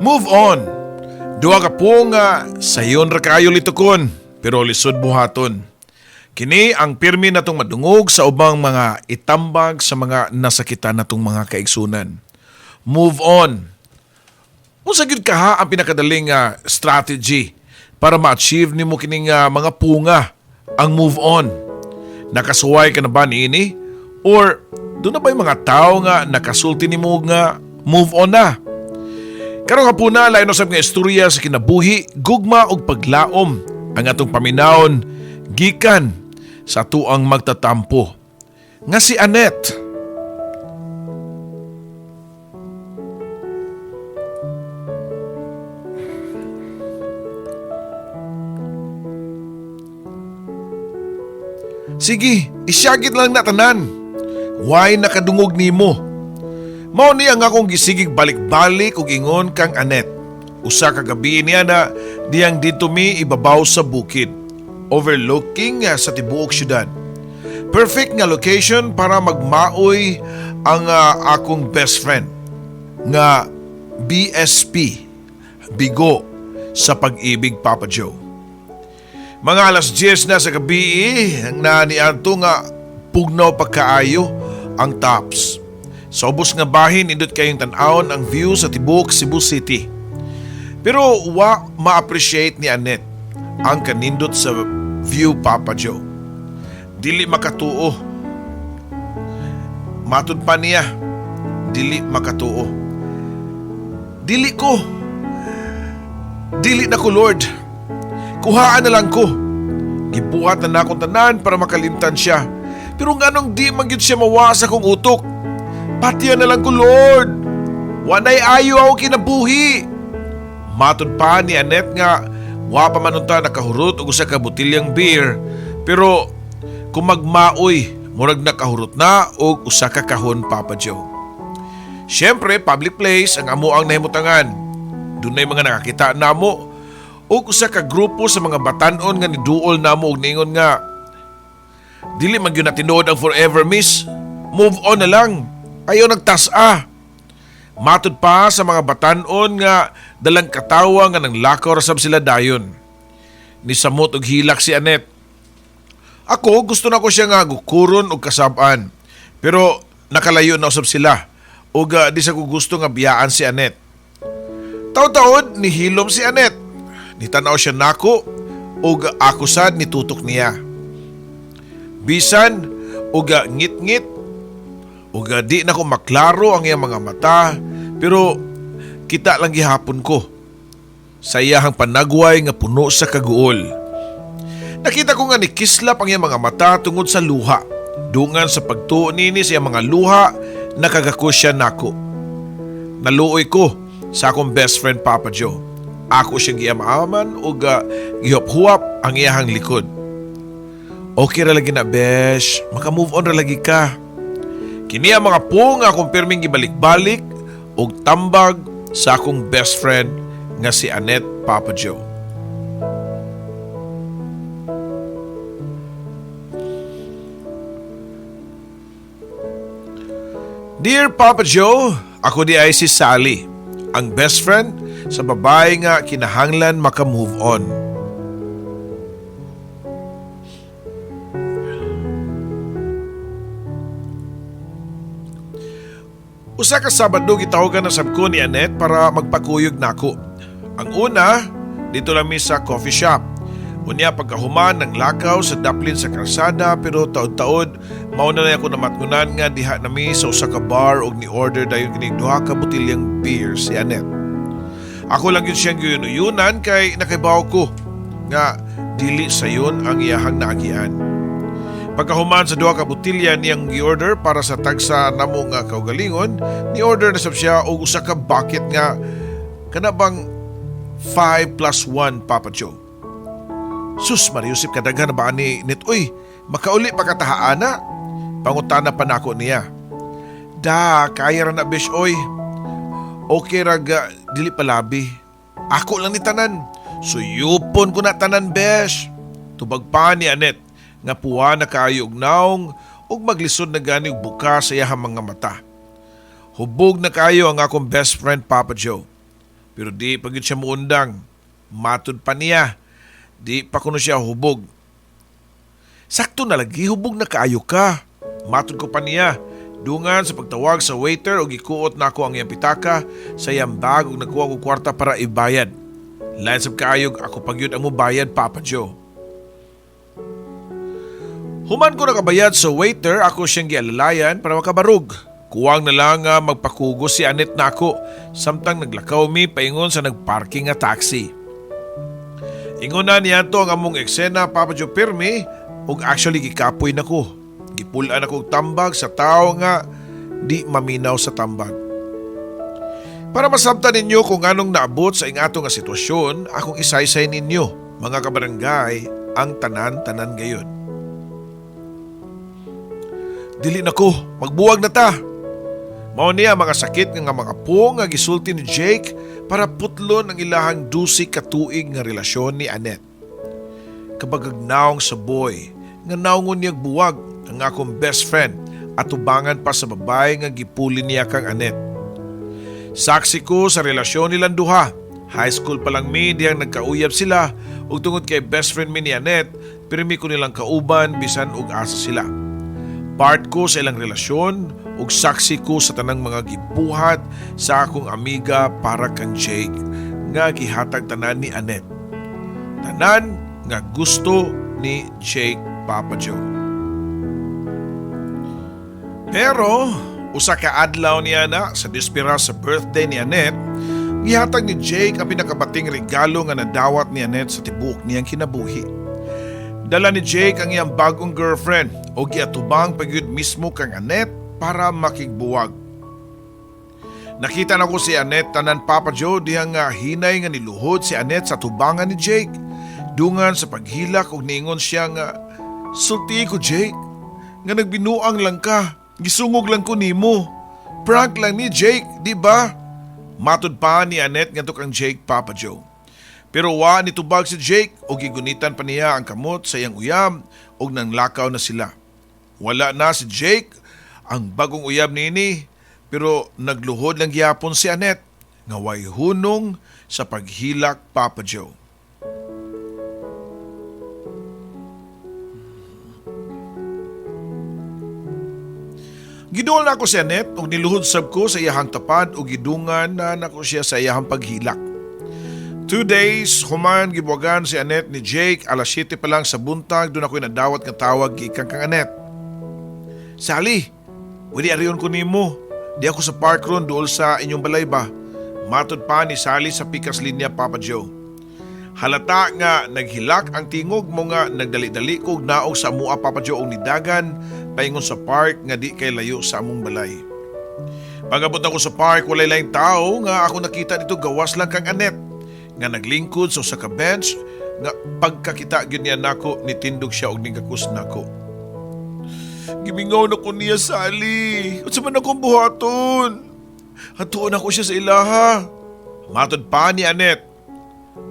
Move on. Duha ka po nga sayon ra kaayo litukon, pero lisod buhaton. Kini ang pirmi natong madungog sa ubang mga itambag sa mga nasakitan natong mga kaigsunan. Move on. Unsa gyud kaha ang pinakadaling strategy para ma-achieve nimo kining mga punga ang move on? Nakasuway ka na ba niini? Or doon na ba yung mga tao nga nakasulti nimo nga move on na? Karong hapuna lain usab nga istorya sa kinabuhi, gugma og paglaom ang atong paminawon gikan sa tuang magtatampo nga si Annette. Sige, isyagit lang na tanan. Why nakadungog nimo? Mao ni ang akong gisigig balik-balik ug ingon kang Annette. Usa ka gabi niya na diyang dito mi ibabaw sa bukid, overlooking sa tibuok syudad. Perfect nga location para magmaoy ang akong best friend nga BSP, Bigo sa Pag-ibig, Papa Joe. Mga alas 10 na sa gabi na niadto nga pugnaw pagkaayo ang tops. Sa ubos nga bahin, indot kayong tan-awon ang view sa tibuok Cebu City. Pero ma-appreciate ni Annette ang kanindot sa view, Papa Joe. Dili makatuo. Matud pa niya, dili makatuo. Dili ko. Dili na ko, Lord. Kuhaan na lang ko. Gibuhat na akong tanan para makalimtan siya. Pero nganong di man gyud siya mawasa kong utok. Patiyan na lang ko, Lord. Wanay ayo ako kinabuhi. Matod pa ni Annette nga wa pa manunta nakahurot og usa ka botilyang beer. Pero kung magmaoy, murag nakahurot na og usa ka kahon, Papa Joe. Siyempre, public place ang amo ang nahimutangan. Dunay mga nakakita namo og usa ka grupo sa mga batan-on nga niduol namo og ningon nga dili man gyud na tinuod ang forever, miss. Move on na lang. Ayaw nagtas-a. Matud pa sa mga batan-on nga dalang katawa nga nang lakaw rasab sila dayon. Nisamot og hilak si Annette. Ako gusto na ko siya nga gukuron og kasab-an. Pero nakalayo na usab sila. Og di sa ko gusto nga biyaan si Annette. Taud-taud nihilom si Annette. Nitanaw siya nako og ako sad nitutok niya. Bisan og ngit-ngit ug di na ko maklaro ang iyang mga mata, pero kita lang gihapon ko sa iyahang panagway nga puno sa kaguol. Nakita ko nga nikislap ang iyang mga mata tungod sa luha. Dungan sa pagtuo nini sa iyang mga luha, nakagako siya nako. Naluoy ko sa akong best friend, Papa Joe. Ako siyang giyamaman ug gihop-huwap ang iyahang likod. Okay ra lagi na, besh. Maka-move on ra lagi ka. Kini ang mga po nga akong pirming gibalik-balik og tambag sa akong best friend nga si Annette, Papa Joe. Dear Papa Joe, ako di ay si Sally, ang best friend sa babae nga kinahanglan maka-move on. Usa ka Sabado gitawagan na sabko ni Annette para magpakuyog nako. Ang una, dito lang sa coffee shop. Unya pagkahuman ng lakaw sa daplin sa kalsada, pero taod-taod mauna na ako namatngunan nga diha nami sa usa ka bar og ni-order dayon kining duha ka botilyang beer si Annette. Ako lang yun siyang guyunan kay nakibaw ko nga dili sayon ang iyahang naagian. Pagkahuman sa duha ka botilya niyang gi-order para sa tagsa namo nga kaugalingon, ni-order na sab siya og usa ka bucket nga kanabang 5+1, Papa Joe. Sus, Mariusip, kadaghan na ba ni Net? Uy, makauli pa katahaana? Pangutana pa nako niya. Da, kaya ra na, besh, oy. Okay raga, dili palabi. Ako lang ni tanan. Suyupon ko na tanan, besh. Tubag pa ni Annette nga puwa na kayo og naong ug maglisod na gani og buka sa iyahang mga mata. Hubog na kayo ang akong best friend, Papa Joe. Pero di pa gyud siya muundang. Matud pa niya. Di pa kuno siya hubog. Sakto na lagi hubog na kaayo ka. Matud ko pa niya. Dungan sa pagtawag sa waiter o gikuot na ako ang iyang pitaka sa iyang bag ug nakuha ko kwarta para ibayad. Lain sab kaayog ako pagyud ang mubayad, Papa Joe. Human ko nakabayad sa waiter, ako siyang gialalayan para makabarug. Kuwang na lang nga magpakugos si Anet na ako, samtang naglakaw mi paingon sa nagparking nga taxi. Ingon na niya to ang among eksena, Papa Joe, pirmi, ug actually gikapoy na ko. Gipulaan akong tambag sa tao nga di maminaw sa tambag. Para masabtan ninyo kung anong naabot sa ingato nga sitwasyon, akong isaysay ninyo, mga kabarangay, ang tanan-tanan gayon. Dili na ko, magbuwag na ta. Mao niya mga sakit nga mga po nga gisulti ni Jake para putlon ang ilahang 12 katuig nga relasyon ni Anet. Kabagagnaong sa boy, nga naungon niyag buwag ang akong best friend at tubangan pa sa babae nga gipuli niya kang Anet. Saksi ko sa relasyon nilang duha. High school pa lang mi diyang nagkauyab sila ug tungod kay best friend mi ni Anet, pirmi ko nilang kauban bisan og asa sila. Part ko sa ilang relasyon ug saksi ko sa tanang mga gibuhat sa akong amiga para kang Jake nga gihatag tanan ni Anet. Tanan nga gusto ni Jake, Papa Joe. Pero usa ka adlaw niya na sa dispira sa birthday ni Anet, gihatag ni Jake ang pinakabating regalo nga nadawat ni Anet sa tibuok niyang kinabuhi. Dala ni Jake ang iyang bagong girlfriend o giatubang pagyud mismo kang Anet para makigbuwag. Nakita na ko si Anet tanan, Papa Joe, dihang nga hinay nga niluhod si Anet sa tubangan ni Jake. Dungan sa paghilak ug niingon siya nga, "Sulti ko, Jake, nga nagbinuang lang ka. Gisungog lang ko nimo. Prank lang ni Jake, di ba?" Matud pa ni Anet nga kang Jake, Papa Joe. Pero wa nitubag si Jake o gigunitan pa niya ang kamot sa iyang uyab o nanglakaw na sila. Wala na si Jake, ang bagong uyab nini, pero nagluhod lang gyapon si Anet nga way hunong sa paghilak, Papa Joe. Gidol na ako si Anet ug niluhod sab ko sa iyahang tapad ug gidungan na nako siya sa iyahang paghilak. 2 days, human gibuwagan si Anet ni Jake, alas 7 pa lang sa buntag, doon ako'y nadawat nga tawag gikan kang Anet. "Sally, pwede ariyon ko nimo. Di ako sa park ron dool sa inyong balay ba?" Matud pa ni Sally sa pikas linya, Papa Joe. Halata nga naghilak ang tingog mo nga nagdali-dali ko naog sa amua, Papa Joe, og nidagan paingon sa park nga di kay layo sa among balay. Pag-abot ako sa park, walay laing tao nga ako nakita dito, gawas lang kang Anet nga naglingkod sa usa ka bench nga pagkakita gyud niya nako nitindog siya og ningkakus nako. Gimingaw na ko niya, Sally. Unsa man akong buhaton? Hatuon ako siya sa ilaha. Matud pa ni Anet.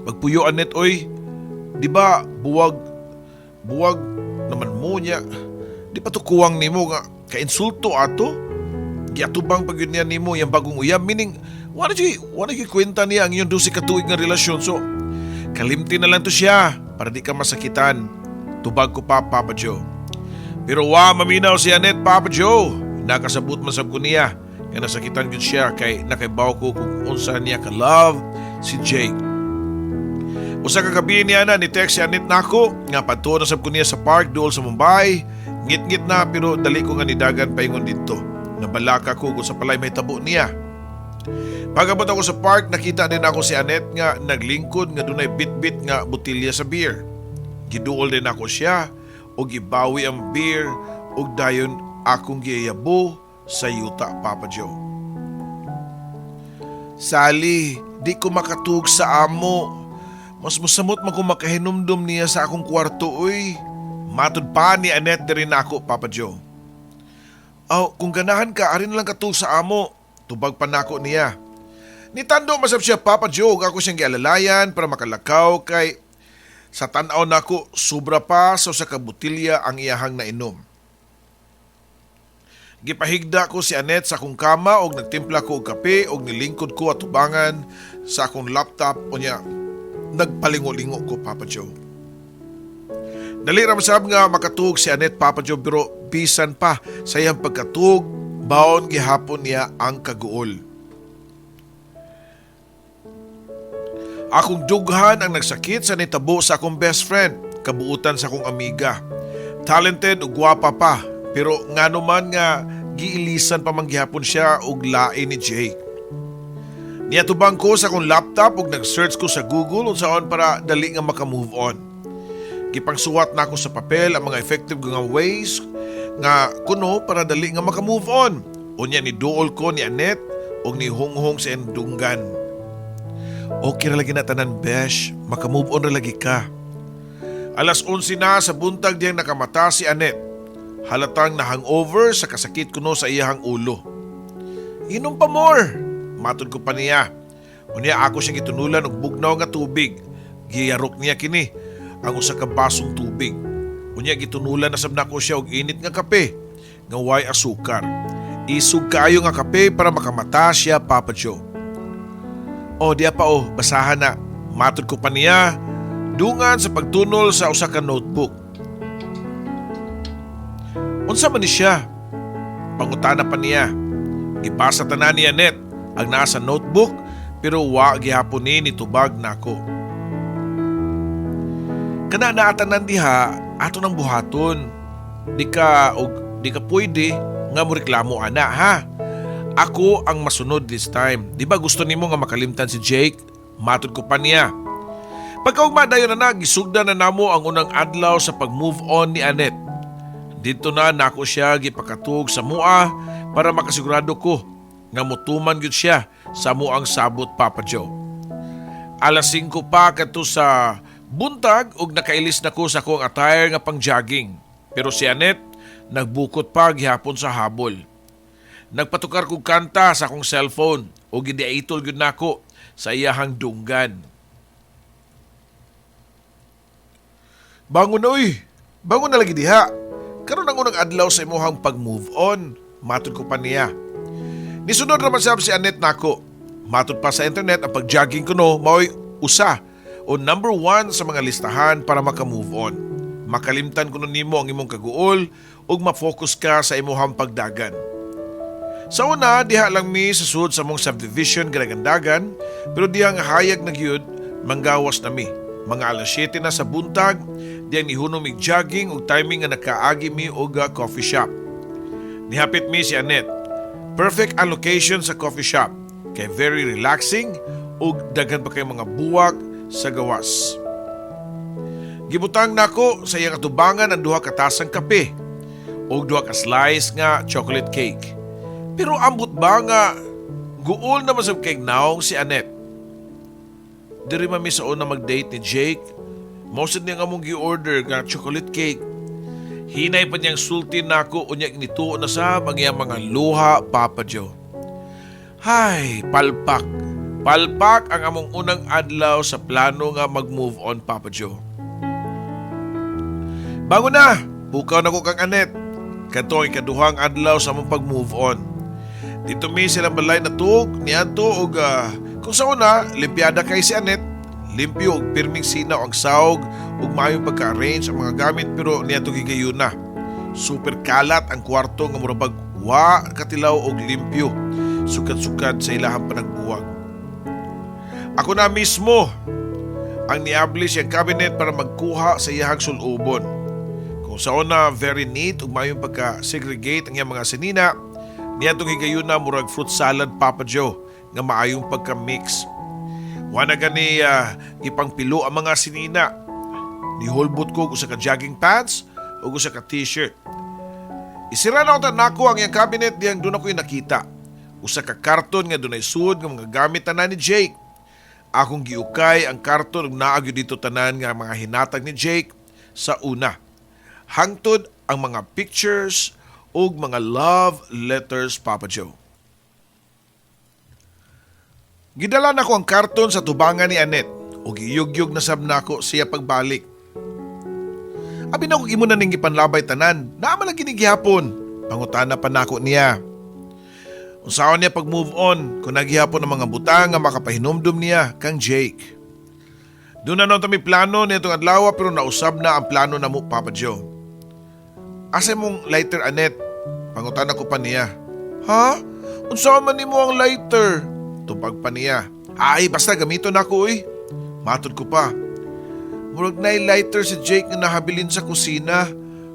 Magpuyo, Anet, oy. Di ba buwag naman mo niya. Di pa to kuwang nimo nga kainsulto ato? Giatubang pagyud niya nimo yang bagong uyab, meaning wala kwenta niya ang iyong 12 katuig nga relasyon. So, kalimti na lang to siya para di ka masakitan. Tubag ko pa, Papa Joe. Pero maminaw si Anet, Papa Joe. Nakasabot masab ko niya. Nga nasakitan yun siya kay nakaibaw ko kung unsa niya ka-love si Jake. Usa ka gabi niya na ni text si Anet nako nga padto na sab ko niya sa park dool sa Mumbai. Ngit-ngit na pero dali ko nga nidagan paingon dito. Nabalaka ko kung sa palay may tabo niya. Pag-abot ako sa park, nakita din ako si Anet nga naglingkod nga dunay bit-bit nga botilya sa beer. Giduol din ako siya o gibawi ang beer o dayon akong giyayabo sa yuta, Papa Joe. "Sally, di ko makatug sa amo. Mas musamot man ko makahinumdum niya sa akong kwarto, uy." Matud pa ni Anet din ako, Papa Joe. Kung ganahan ka, arin lang katug sa amo." Tubag pa nako niya. Nitando masab siya, Papa Joe, ako siyang gialalayan para makalakaw kay sa tan-aw nako sobra pa sa usa ka botilya ang iyahang nainom. Gipahigda ko si Annette sa akong kama og nagtimpla ko og kape og nilingkod ko atubangan sa akong laptop unya nagpalingo-lingo ko, Papa Joe. Dali ra masab nga makatug si Annette, Papa Joe, pero bisan pa sa iyang pagkatug, baon gihapon niya ang kaguol. Akong dughan ang nagsakit sa nitabo sa akong best friend, kabuutan sa akong amiga. Talented ug gwapa pa, pero ngano man nga giilisan pa man gihapon siya og lain ni Jake. Niatubang ko sa akong laptop ug nag-search ko sa Google unsaon para dali nga maka-move on. Gipangsuwat na ako sa papel ang mga effective nga ways nga kuno para dali nga maka-move on. Unya ni duol ko ni Annette ug ni Honghong sa endunggan. Okay ra lagi na tanan, besh. Maka-move on ra lagi ka. Alas 11 na sa buntag diyang nakamata si Annette. Halatang na-hangover sa kasakit kuno sa iyahang ulo. Inom pa more, matod ko pa niya. Unya ako siya gitunulan og bugnaw nga tubig. Giyarok niya kini ang usa ka basong tubig. Unya gitunulan na sab nako siya og init nga kape nga way asukar. Isug kaayo nga kape para makamata siya, Papa Joe. O diya pa basahan na. Matod ko pa niya dungan sa pagtunol sa usa ka notebook. Unsa man ni siya? Pangutana pa niya. Gibasa tanan ni Annette ang nasa notebook pero wa gihapon ni tubag nako. Kana naatanan diha ato nang buhaton. Di ka pwede nga moreklamo ana, ha? Ako ang masunod this time. Di ba gusto nimo nga makalimtan si Jake? Matod ko pa niya. Pagkaugma dayon na gisugda na namo ang unang adlaw sa pag-move on ni Annette. Dito na nako siya gipakatug sa mua para makasigurado ko nga mutuman gyud siya sa muang sabot, Papa Joe. Alas 5 pa kadto sa buntag ug nakailis na ko sa akong attire nga pang-jogging. Pero si Annette nagbukot pa gihapon sa habol. Nagpatukar kog kanta sa akong cellphone ug gidaitol gyud nako sa iyahang dunggan. Bangon na uy! Bangon na lagi diha! Karon ang unang adlaw sa imuhang pag-move on, matod ko pa niya. Nisunod naman sab si Annette nako. Matod pa sa internet ang pag-jogging ko no, mao'y usa o number 1 sa mga listahan para maka-move on. Makalimtan ko nimo ang imong kaguol ug ma-focus ka sa imuhang pagdagan. Sa una, diha lang mi sa sud sa mong subdivision ganagandagan, pero diha nga hayag na gyud manggawas na mi. Mga alas 7 na sa buntag, diyan nihunom mig jogging ug timing nga nakaagi mi og coffee shop. Nihapit mi si Annette. Perfect allocation sa coffee shop. Kay very relaxing ug daghan pa kay mga buwak sa gawas. Gibutang nako sa iyang atubangan ang duha ka tasang kape ug duha ka slice nga chocolate cake. Pero ambot ba nga guol na masab kay naong si Annette. Diri mami sa una mag-date ni Jake. Mosad niya nga mong gi-order nga chocolate cake. Hinay pa niyang sulti nako unya ginituo na sa mga mga luha, Papa Joe. Hay, palpak. Palpak ang among unang adlaw sa plano nga mag-move on, Papa Joe. Bago na, bukaw na ko kang Annette. Kanto ang ikaduhang adlaw sa among pag-move on. Dito mi silang balay na tug, niadto og kung sa una, limpyada kay si Annette. Limpyo og pirming sinaw ang sahog ug maayong pagka-arrange ang mga gamit pero niadto gigayon na. Super kalat ang kwarto nga murabag wa katilaw og limpyo. Sukad-sukad sa ilahang panagbuwag. Ako na mismo ang niabli siyang cabinet para magkuha sa iyahang sulubon. Kung sa una very neat ug maayong pagka-segregate ang iyang mga sinina, niadto gigayon na murag fruit salad, Papa Joe, nga maayong pagka-mix. Wana gani ipangpilo ang mga sinina. Nihulbot ko usa ka jogging pants o usa ka t-shirt. Isira na ko nako ang iyang cabinet diyang doon ako'y nakita. Usa ka karton nga dunay sud nga mga gamit tanan ni Jake. Akong giukay ang karton ug naagyo dito tanan nga mga hinatag ni Jake sa una. Hangtod ang mga pictures ug mga love letters, Papa Joe. Gidala nako ang karton sa tubangan ni Annette o giyug-yug na sab nako siya pagbalik. Abi na ko imo na ning gipanlabay tanan, naa man lagi ni gihapon. Pangutana pa nako niya. Unsaon niya pag-move on kung naghihapon ng mga butang nga makapahinumdum niya kang Jake. Doon na kami plano nitong adlaw pero nausab na ang plano na mo, Papa Joe. Asa mong lighter, Annette? Pangutana ko pa niya. Ha? Unsaon man nimo ang lighter? Tubag pa niya. Ay, basta gamito na ko eh. Matod ko pa. Murag na lighter si Jake na nahabilin sa kusina.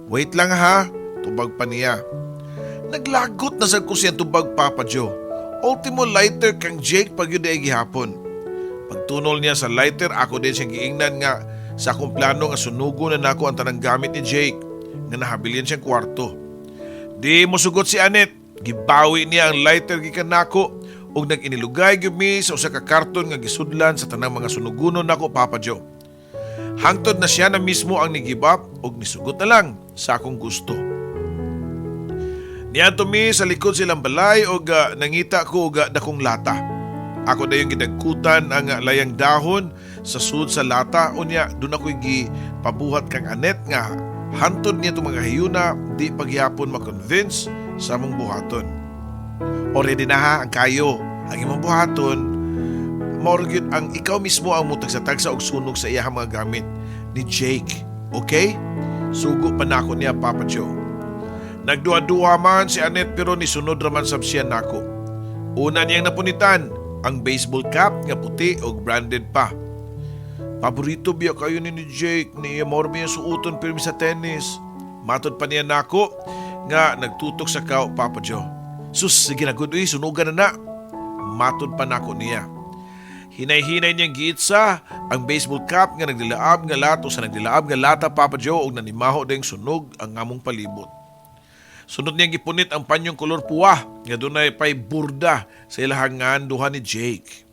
Wait lang ha. Tubag pa niya. Naglagot na sa kusina tubag, Papa Joe. Ultimo lighter kang Jake pag yun ay gihapon. Pagtunol niya sa lighter, ako din siyang giingnan nga sa akong plano nga sunugo na nako ang tanang gamit ni Jake nga nahabilin siyang kwarto. Di mo sugot si Annette. Gibawi niya ang lighter gikan nako ug nag-inilugay gyud mi sa usa ka karton nga gisudlan sa tanang mga sunugunon nako, Papa Joe. Hangtod na siya na mismo ang nigib up ug nisugot na lang sa akong gusto. Niadto mi sa likod silang balay ug nangita ko og dakong lata. Ako na yung gidagkutan ang layang dahon sa sud sa lata unya doon ako gipabuhat kang Annette nga hantod niya itong mga hayuna di pagyapon makonvince sa mong buhaton. Already na ha ang kayo. Ang imong buhaton morgyud ang ikaw mismo ang mutagsa-tagsa og sunog sa iyang mga gamit ni Jake. Okay? Sugo pa nako niya, Papa Joe. Nagduha-duha man si Annette pero nisunod raman sab siya nako. Una niyang napunitan ang baseball cap nga puti o branded pa. Paborito biya kayo ni Jake, niya mormi yung suuton pirmi sa tennis. Matod pa niya nako nga nagtutok sa kao, Papa Joe. Sus, sige na good, sunugan na na. Matod pa nako niya. Hinay-hinay niyang giitsa ang baseball cap nga nagdilaab nga lato sa nagdilaab nga lata, Papa Joe, og nanimaho dayong sunog ang among palibot. Sunod niyang gipunit ang panyong kolor puwa nga dunay pay burda sa ilahangan duha ni Jake.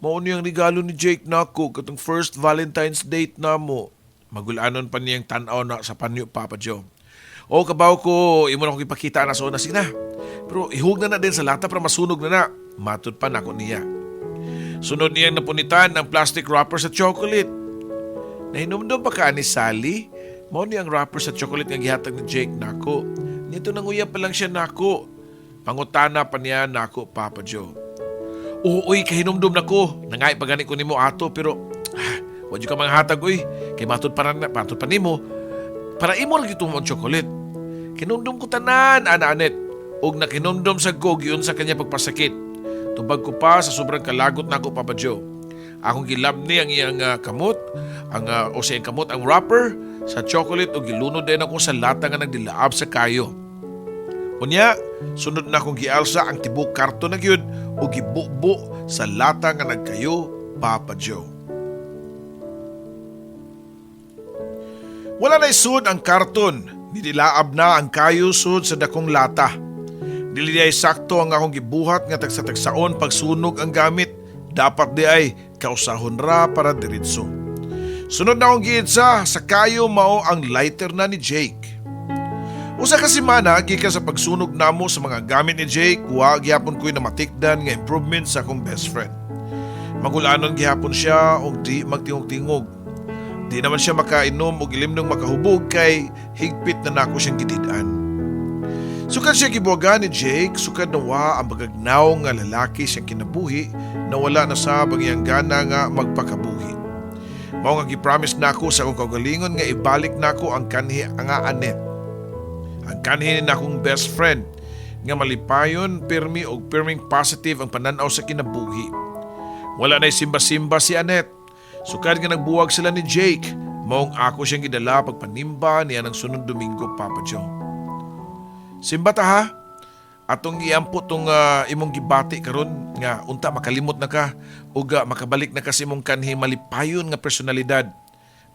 Mao niyang regalo ni Jake nako katong first Valentine's date namo. Magulanon pa niyang tan-aw na sa panyo, Papa Joe. O kabaw ko, imo na akong ipakita na so na sige na. Pero ihug na din sa lata para masunog na. Matod pa nako niya. Sunod niyang napunitan ang plastic wrapper sa chocolate. Nahinumdum pa ka ni Sally. Mao niyang wrapper sa chocolate nga gihatag ni Jake nako. Nito nanguya pa lang siya nako. Pangutana pa niya nako, Papa Joe. Uy, kahinumdum nako. Nangay pagani ko nimo ato pero wadyo ka mga hatag uy. Kay matod pa nimo. Para imo lagi itong chocolate. Kinumdum ko tanan, Ana Annette. Og nakinumdum sa ko giyon sa kanya pagpasakit. Tubag ko pa sa sobrang kalagot nako, Papa Joe. Akong gilabni ang iyang kamot, ang wrapper sa chocolate o gilunod din ako sa lata nga nagdilaab sa kayo. Unya, sunod na akong gialsa ang tibok karton na gyud o gibubo sa lata nga nagkayo, Papa Joe. Wala na isud ang karton, nidilaab na ang kayo sud sa dakong lata. Dili ay sakto ang akong gibuhat nga tagsa-tagsaon pagsunog ang gamit, dapat di ay kausahon ra para diretso. Sunod na akong giitsa sa kayo mao ang lighter na ni Jake. Usa ka semana gikan sa pagsunog namo sa mga gamit ni Jake, wa gyapon ko'y namatikdan nga improvement sa akong best friend. Magulanon gihapon siya og di magtingog-tingog. Di naman siya makainom og ilimnong makahubog kay higpit na nako siyang gidid-an. Sukad siya gibuwagan ni Jake, sukad nawa ang bagagnaw nga lalaki siyang kinabuhi na wala na sa bagyang gana nga magpakabuhi. Mao nga gipromise nako sa akong kaugalingon nga ibalik nako ang kanhi nga Annette. Ang kanhi ni nakong best friend nga malipayon pirmi og pirming positive ang pananaw sa kinabuhi. Wala na'y simba-simba si Annette. Sukad nga nagbuwag sila ni Jake, maong ako siyang gidala pagpanimba niya ng sunod Domingo, Papa Joe. Simba ta ha? Atong iampo tong imong gibati karon nga unta makalimot na ka ug makabalik na kasi imong kanhi malipayon nga personalidad.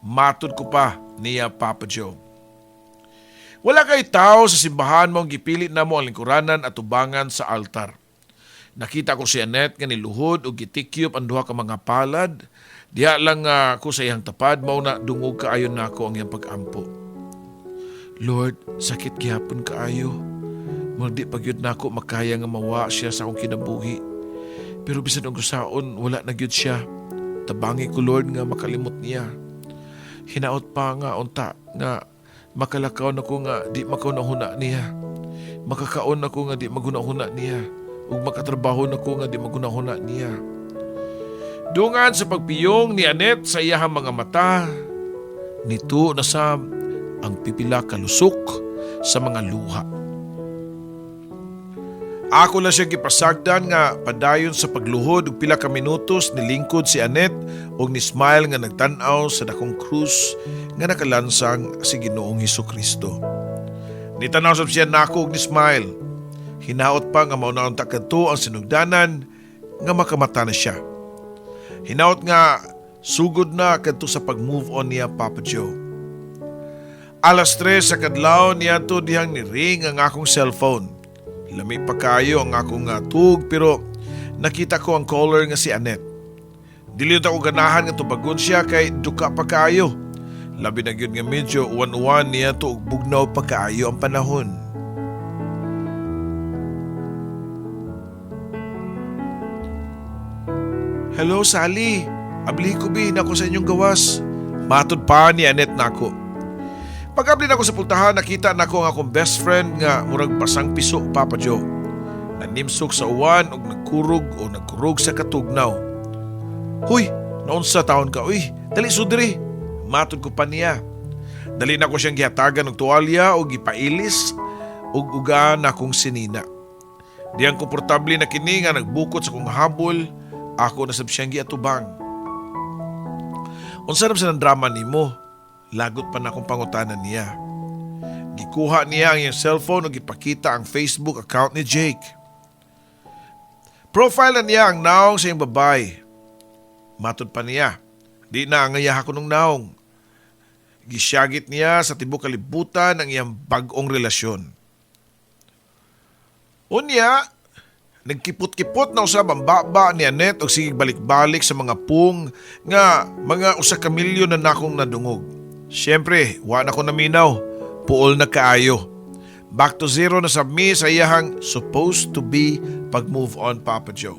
Matud ko pa niya, Papa Joe. Wala kay tao sa simbahan mong gipilit na mo ang lingkuranan at tubangan sa altar. Nakita ko si Annette nga niluhod ug gitikyop ang duha ka mga palad. Diha lang ko sa iyang tapad, mao na dungog kaayo nako ang iyang pag-ampo. Lord, sakit gihapon kaayo. Di pagyud nako makaya nga mawa siya sa akong kinabuhi. Pero bisan og saon wala na gyud siya. Tabangi ko, Lord, nga makalimot niya. Hinaot pa nga unta nga makalakaw na ko nga di makaw na huna niya. makakaon ako nga di magunahuna niya ug makatrabaho nako nga di magunahuna niya. Dungan sa pagpiyong ni Annette sa iyahang mga mata, nito na sa ang pipila kalusok sa mga luha. Ako lang siya gipasagdan nga padayon sa pagluhod ug pila ka minutos nilingkod si Annette ug ni smile nga nagtan-aw sa dakong krus nga nakalansang si Ginoong Hesukristo. Nitanaw sab siya nako ug ni smile. Hinaot pa nga maunaon ta kadto ang sinugdanan nga makamata na siya. Hinaot nga sugod na kadto sa pag-move on niya, Papa Joe. Alas 3 sa kadlaw niya to dihang ni-ring ang akong cellphone. Lami pa kayo ang akong tug pero nakita ko ang caller nga si Annette. Dili ako ganahan nga tubagon siya kay duka pa kayo. Labi na gyud nga medyo uwan-uwan niya to ug bugnaw pa kayo ang panahon. Hello Sally, abli ko bin ako sa inyong gawas. Matod pa ni Annette nako. Pag-abli ako sa pultahan, nakita nako ang akong best friend nga murag basang piso, Papa Joe. Nanimsok sa uwan ug nagkurog sa katugnaw. Huy, naunsa taon ka? Uy, dali sudri. Matod ko pa niya. Dali na ko siyang gihatagan og tuwalya o gipailis ug uga na akong sinina. Diyang komportable na kini nga nagbukot sa kong habol, ako na sab siyang giatubang. Unsa na sa drama nimo? Lagot pa na akong pangutanan niya. Gikuha niya ang iyang cellphone ug gipakita ang Facebook account ni Jake. Profile na niya ang naong sa iyang babae. Matod pa niya, di na ang ayaha ko nung naong. Gisyagit niya sa tibok kalibutan ang iyang bag-ong relasyon. Unya, nagkipot-kipot na usab ang baba ni Annette og sige balik-balik sa mga pung nga mga usa ka milyon na nakong nadungog. Siyempre, wa na ko naminaw. Puol na kaayo. Back to zero na sa mi sa iyahang supposed to be pag-move on, Papa Joe.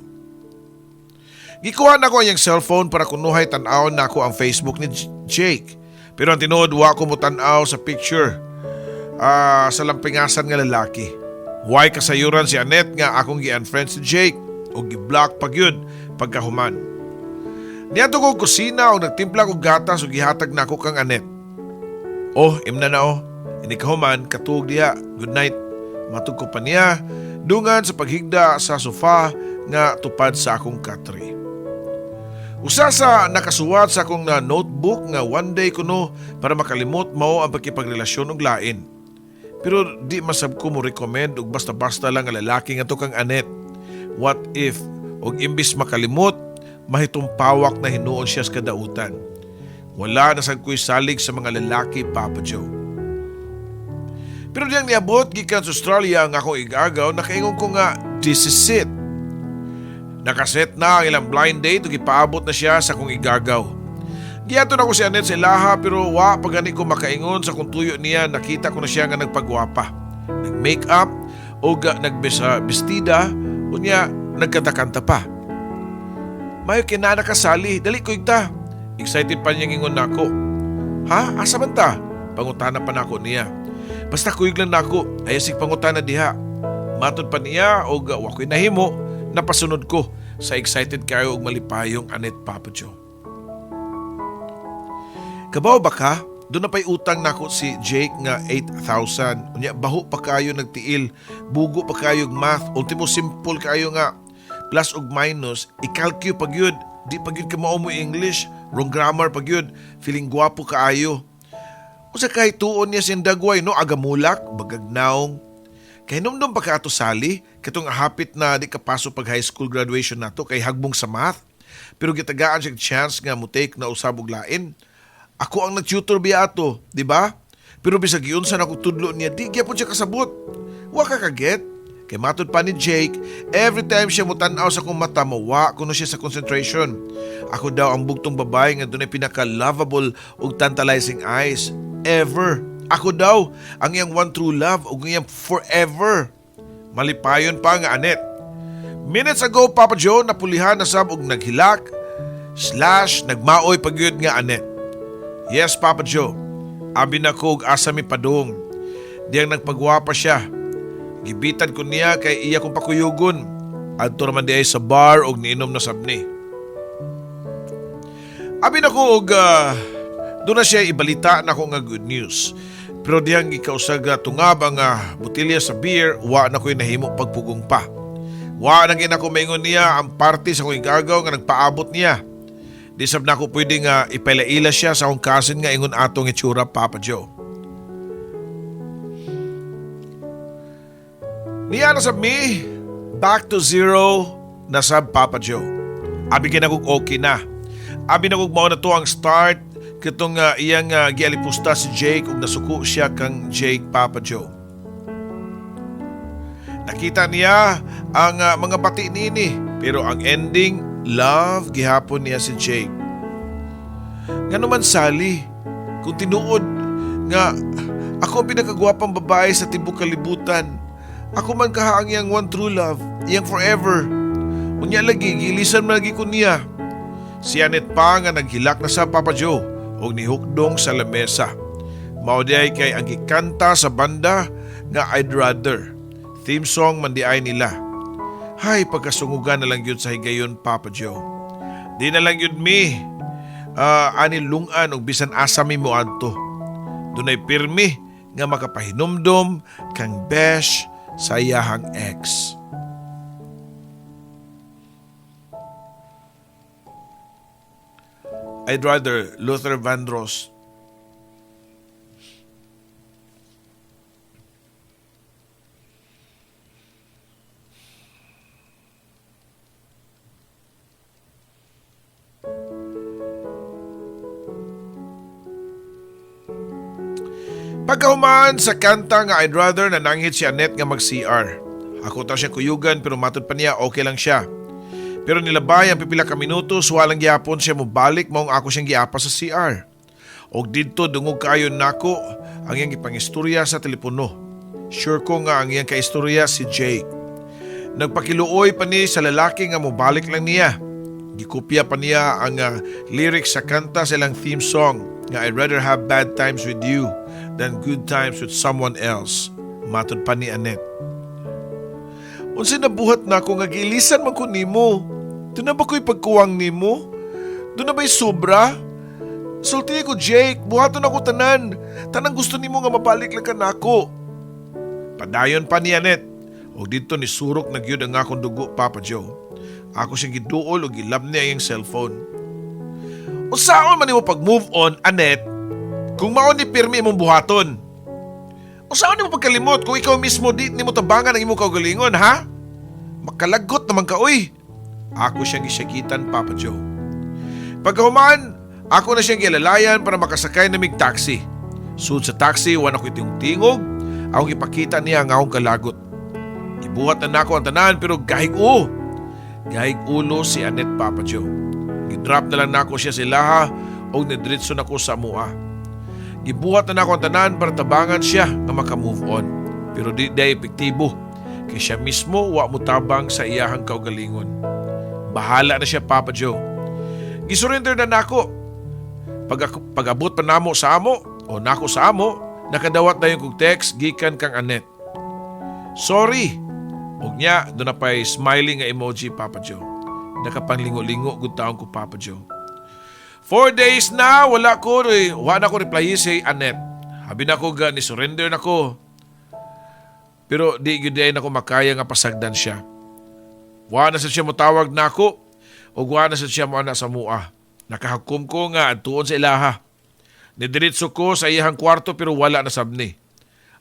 Gikuha na ko ang cellphone para kunuhay tan-aw na ako ang Facebook ni Jake. Pero ang tinuod, wa ko mo tan-aw sa picture sa lampingasan nga lalaki. Why kasayuran si Annette nga akong gi-unfriend si Jake o gi-block pag yun pagkahuman. Niadto ko kusina o nagtimpla ko gatas o gihatag na ako kang Annette. Oh, imna na oh. Inikahuman, katug diha. Good night. Matug ko pa niya. Dungan sa paghigda sa sofa nga tupad sa akong katri. Usa sa nakasuwat sa akong notebook nga one day kuno para makalimot mao ang pagkipagrelasyon og lain. Pero di masab ko mo recommend og basta-basta lang nga lalaki nga to kang Annette. What if og imbis makalimot, mahitumpawak na hinuon siya sa kadautan. Wala na sad ko'y salig sa mga lalaki, Papa Joe. Pero diyang niabot gikan sa Australia ang akong igagaw, nakaingon ko nga, this is it. Nakaset na ang ilang blind date ug ipaabot na siya sa akong igagaw. Giato na ko si Annette sa ilaha pero wa pagani ko makaingon sa kung tuyo niya, nakita ko na siya nga nagpagwapa. Nag-makeup o nagbestida o niya nagkanta-kanta pa. Mayo kinana ka Sally, dali ko igta. Excited pa niyang ingon nako. Ha? Asa man ta? Pangutana pa nako niya. Basta kuig lang nako, ayasig pangutana diha. Matod pa niya o wako'y nahimo, napasunod ko sa excited kayo og malipayong Annette, Papa Joe. Kabaw ba ka? Doon na pa'y utang nako si Jake nga 8,000. Unya, baho pa kayo nagtiil, bugo pa kayo math, ultimo simple kayo nga. Plus og minus, ikalkyo pag yun. Di pag yun ka mao mo English, wrong grammar pag yun, feeling gwapo kaayo. Usa kay tuon niya sindagway no, agamulak, bagagnaong. Kay numdum pa ka ato Sally, katong hapit na di kapaso pag high school graduation nato kay hagbong sa math. Pero gitagaan siya chance nga mo take na usab og lain. Ako ang nag-tutor biya ato, di ba? Pero bisag yun sa nakutudlo niya, di gyapon siya kasabot. Wa ka kaget. Kay matod pa ni Jake, every time siya mutanaw sa kong mata, mawa kuno siya sa concentration. Ako daw ang bugtong babae nga doon ay pinaka-lovable ug tantalizing eyes. Ever. Ako daw ang iyang one true love ug iyang forever. Malipayon pa nga Annette. Minutes ago, Papa Joe, napulihan na sab og naghilak / nagmaoy pagyud nga Annette. Yes, Papa Joe. Abi na ko og asa mi padung. Diyang nagpagwapa siya. Gibitan ko niya kay iya kong pakuyugon. Adto naman di ay sa bar og niinom na sabni. Abi na ko og doon na siya ibalita na ko nga good news. Pero diyang ikausag tungab ang butilya sa beer, wa na ko'y nahimo pagpugong pa. Wa na gina ko maingon niya ang party sa kong igagaw nga nagpaabot niya. Di sab na ko pwede nga ipailaila siya sa akong kasin nga ingon atong itsura, Papa Joe. Niya na sab mi, back to zero na sab, Papa Joe. Abi ginagog okay na. Abi nagog mao na to ang start katong iyang gialipusta si Jake ug nasuko siya kang Jake, Papa Joe. Nakita niya ang mga bati nini, pero ang ending, love gihapon niya si Jake. Ngano man Sally, kung tinuod nga ako ang pinakagwapang babae sa tibok kalibutan, ako man kahaang iyang one true love, iyang forever. Unya lagi, gilisan man lagi ko niya. Si Annette pa nga naghilak na sa, Papa Joe o nihukdong sa lamesa. Mauday kay ang gikanta sa banda nga I'd Rather. Theme song man di ay nila. Hay, pagkasungugan na lang yun sa higayon, Papa Joe. Di na lang yun mi. Ani lungan og bisan asa mi mo adto. Dunay pirmi nga makapahinumdom kang besh sa iyahang ex. I'd Rather, Luther Vandross. Pagkahumaan sa kanta nga I'd Rather, nananghit si Annette nga mag-CR. Ako ta siya kuyugan pero matod pa niya okay lang siya. Pero nilabay ang pipila ka minutos, walang gyapon siya mobalik maong ako siyang giapa sa CR. Og didto dungog kaayo nako ang iyang ipangistorya sa telepono. Sure ko nga ang iyang kaistorya si Jake. Nagpakiluoy pa ni sa lalaki nga mobalik lang niya. Gikopya pa niya ang lyrics sa kanta sa ilang theme song nga I'd rather have bad times with you than good times with someone else. Matod pa ni Annette. Unsay nabuhat na ako nga gilisan man ko nimo. Doon na ba ko'y pagkuwang nimo? Doon na ba'y sobra? Sulti ko, Jake, buhaton ako tanan. Tanang gusto nimo nga mabalik lang ka na ako. Padayon pa ni Annette. O dito ni surok nagyud ang akong dugo, Papa Joe. Ako siyang giduol o gilab niya yung cellphone. O saan man mo pag-move on, Annette, kung maon ni pirmi imong buhaton? O saan mo pagkalimot kung ikaw mismo di mo tabangan ang imong kaugalingon, ha? Makalagot naman ka, uy. Ako siyang isyakitan, Papa Joe. Pagkahumaan, ako na siyang gialalayan para makasakay na mig taxi. Sud sa taxi, wan ako tingog, akong ipakita niya ang akong kalagot. Gibuhat na nako ang tanan pero gahig ulo si Annette, Papa Joe. Gidrop na lang nako siya sa ilaha o nidritso nako sa mua. Gibuhat na nako ang tanan para tabangan siya nga maka-move on. Pero di epektibo kay siya mismo wa mutabang sa iyahang kaugalingon. Bahala na siya, Papa Joe. Gisurrender na nako. Pag-abot pa namo sa amo o nako sa amo, nakadawat na yung kong text gikan kang Annette. Sorry. Og niya, doon na pa'y smiling nga emoji, Papa Joe. Nakapanglingo-lingo, good taon ko, Papa Joe. 4 days na, wala ko reply si Annette. Habi na ko ni surrender na ko. Pero di gyud na ko makaya nga pasagdan siya. Wala na sa siya motawag na ako, o wala na sa siya mo ana sa mua. Nakahakom ko nga tuon sa ilaha. Nidiritso ko sa iyang kwarto pero wala na sabni.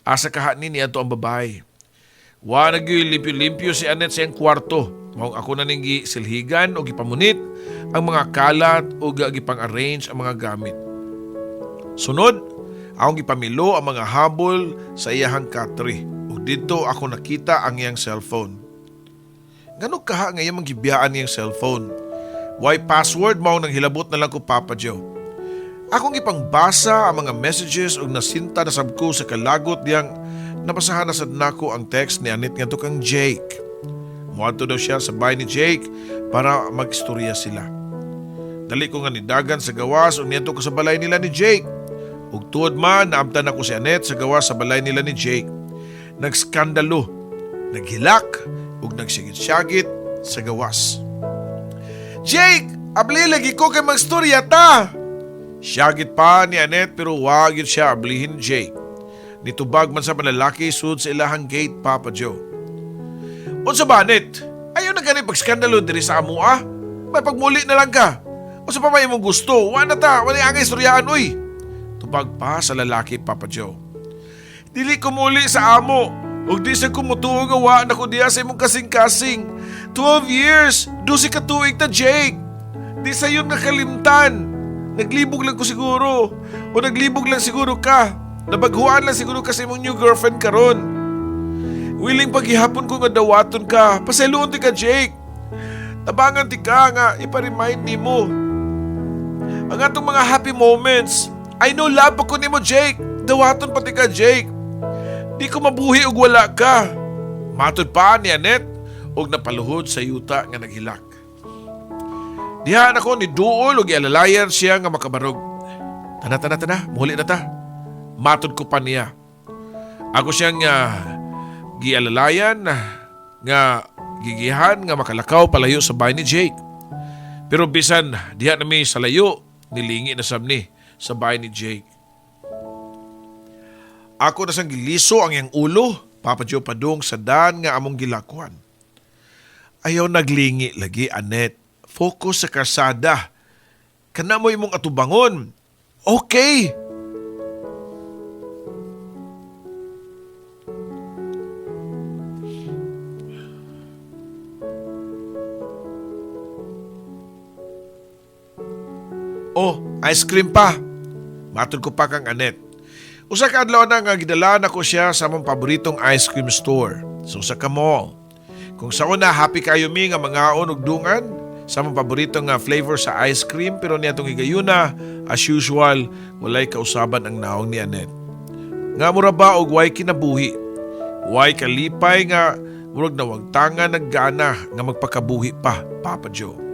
Asa kahanin niya to ang babae. Wa nagyulimpyo-limpyo si Annette sa iyang kwarto. Maong ako na ning silhigan o gipamunit ang mga kalat o gipang-arrange ang mga gamit. Sunod, akong gipamilo ang mga habol sa iyahang katri. O dito ako nakita ang iyang cellphone. Ganun kaha nga iyang magibiyaan iyang cellphone. Why password maong nang hilabot na lang ko, Papa Joe. Akong ipangbasa ang mga messages o nasinta na sabko sa kalagot diyang nabasahan na sad nako ang text ni Annette nga to kang Jake. Muadto daw siya sa bahay ni Jake para mag-istorya sila. Dali ko nga nidagan sa gawas o niadto ko sa balay nila ni Jake. Ug tuod man naabtan ako si Annette sa gawas sa balay nila ni Jake. Nagskandalo naghilak ug nagsigit-syagit sa gawas. "Jake, abli lagi ko kay magstorya ta!" Syagit pa ni Annette pero wag yun siya ablihin ni Jake. Nitubag man sa panlalaki sud sa ilahang gate, Papa Joe. "Unsa ba, Annette? Ayaw na gani pagskandalo diri sa amo ah? May pagmuli na lang ka. Unsa pa may imong gusto? Wala ta, wala ang istoryaan uy." Tubag pa sa lalaki, Papa Joe. "Dili ko muli sa amo. Ug di sa kumutuo nga wa na ko diya sa imong kasing-kasing. 12 years, 12 ka tuig ta, Jake. Di sa yun nakalimtan. Naglibog lang ko siguro. O naglibog lang siguro ka. Nabaghuan lang siguro ka sa imong new girlfriend karon. Willing paghihapon ko nga dawaton ka. Pasaluon ti ka, Jake. Tabangan ti ka nga iparemind ni mo. Ang atong mga happy moments. I know love ako ni mo, Jake. Dawaton pati ka, Jake. Di ko mabuhi og wala ka." Matod pa ni Annette og napaluhod sa yuta nga naghilak. Diha na ko ni duol og ialalayan siya nga makabarog. Tana, muhuli na ta." Matod ko pa niya. Ako siyang gialalayan nga gigihan nga makalakaw palayo sa bahay ni Jake. Pero bisan diha nami sa layo, nilingi na sabni sa bahay ni Jake. Ako na sang giliso ang iyang ulo, Papa Joe padung sa dan nga among gilakuan. Ayaw naglingi lagi, Annette. Focus sa karsada. Kana mo imong atubangon. Okay. Oh, ice cream pa. Matod ko pa kang Annette. Usa ka adlaw na nga gidala na ko siya sa among paboritong ice cream store, sa usa ka mall. Kung sa una happy kayo mi nga mangaon og dungan sa among paboritong nga flavor sa ice cream, pero niadtong higayuna, as usual, walay kausaban ang naong ni Annette. Nga mura ba og way kinabuhi? Way kalipay nga murag nawagtangan naggana nga magpakabuhi pa, Papa Joe.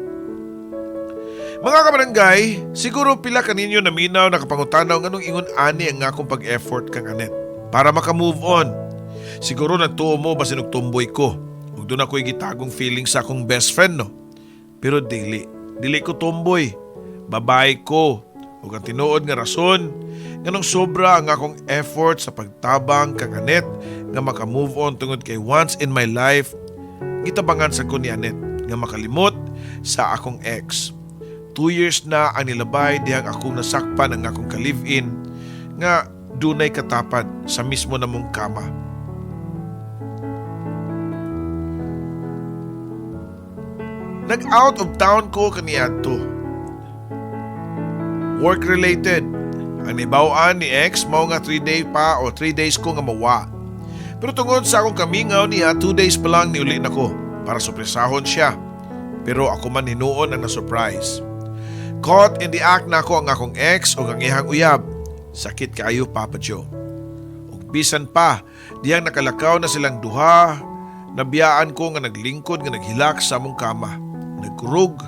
Mga kabarangay, siguro pila kaninyo naminaw na kapangutanaw nganong ingon ani ang akong pag-effort kang Annette para maka-move on. Siguro nagtuo mo basin og tumboy ko. Ug doon ako'y gitagong feeling sa akong best friend, no? Pero dili ko tumboy. Babae ko. Ug ang tinuod nga rason nganong sobra ang akong effort sa pagtabang kang Annette nga maka-move on tungod kay once in my life gitabangan sa ko ni Annette nga makalimot sa akong ex. 2 years na ang nilabay dihang akong nasakpan ang akong ka-live-in nga dunay katapad sa mismo namong kama. Nag-out of town ko kaniadto. Work-related. Ang nibawaan ni ex mao nga 3 days ko nga mawa. Pero tungod sa akong kamingaw niya, 2 days pa lang niuli na ko para sorpresahon siya. Pero ako man hinuon ang na-surprise. Caught in the act na ako ang akong ex o ang ihang uyab. Sakit kaayo, Papa Joe. Ug bisan pa, diyang nakalakaw na silang duha, nabiyaan ko nga naglingkod nga naghilak sa among kama. Nagkurog